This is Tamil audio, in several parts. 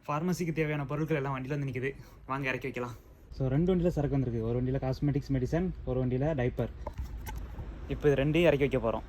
ஃபார்மசிக்கு தேவையான பொருட்கள் எல்லாம் வண்டியில் வந்து நிற்குது. வாங்க இறக்கி வைக்கலாம். ஸோ 2 வண்டியில் சரக்கு வந்திருக்கு. ஒரு வண்டியில் காஸ்மெட்டிக்ஸ் மெடிசன், ஒரு வண்டியில் டைப்பர். இப்போ இது 2 இறக்கி வைக்க போகிறோம்.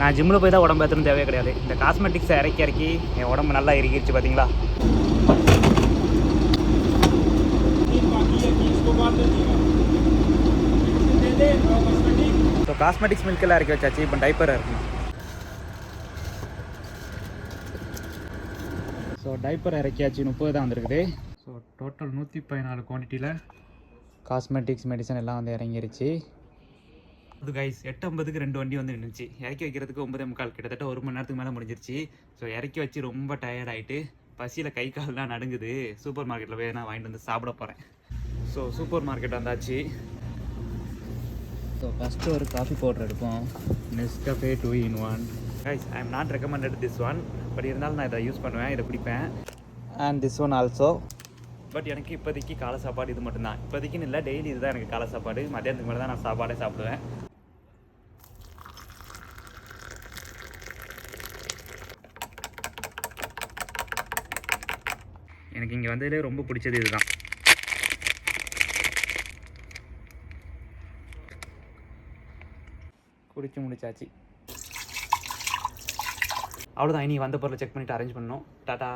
நான் ஜிம்மில் போய் தான் உடம்பு ஏற்றணும் தேவையே கிடையாது. இந்த காஸ்மெட்டிக்ஸை இறக்கி என் உடம்பு நல்லா இறுகிடுச்சு பார்த்தீங்களா. ஸோ காஸ்மெட்டிக்ஸ் மில்கெல்லாம் இறக்கி வச்சாச்சு. இப்போ டைப்பர் இருக்கணும். So diaper இறக்கியாச்சு. 30 தான் வந்துருக்குது. ஸோ டோட்டல் 114 குவான்டிட்டியில் காஸ்மெட்டிக்ஸ் மெடிசன் எல்லாம் வந்து இறங்கிருச்சு. அது கைஸ் 8:50க்கு 2 வண்டி வந்து நின்றுச்சு. இறக்கி வைக்கிறதுக்கு 9:45, கிட்டத்தட்ட 1 மணி நேரத்துக்கு மேலே முடிஞ்சிருச்சு. ஸோ இறக்கி வச்சு ரொம்ப டயர்ட் ஆகிட்டு பசியில் கை கால்லாம் நடுங்குது. சூப்பர் மார்க்கெட்டில் போய் நான் வாங்கிட்டு வந்து சாப்பிட போகிறேன். ஸோ சூப்பர் மார்க்கெட் வந்தாச்சு. ஸோ ஃபஸ்ட்டு ஒரு காஃபி பவுடர் எடுப்போம். Nescafe 2 in 1. Guys I am not recommended this one, but இருந்தாலும் நான் இதை யூஸ் பண்ணுவேன், இதை குடிப்பேன். And this one also. But எனக்கு இப்போதைக்கு காலை சாப்பாடு இது மட்டும்தான். இப்போதைக்குன்னு இல்லை, டெய்லி இதுதான் எனக்கு காலை சாப்பாடு. மத்தியானத்துக்கு மேலே தான் நான் சாப்பாடே சாப்பிடுவேன். எனக்கு இங்கே வந்ததுலே ரொம்ப பிடிச்சது இதுதான். குடிச்சு முடிச்சாச்சு. அவ்வளோதான். இனி வந்த பொருளை செக் பண்ணிவிட்டு அரேஞ்ச் பண்ணணும். டாடா.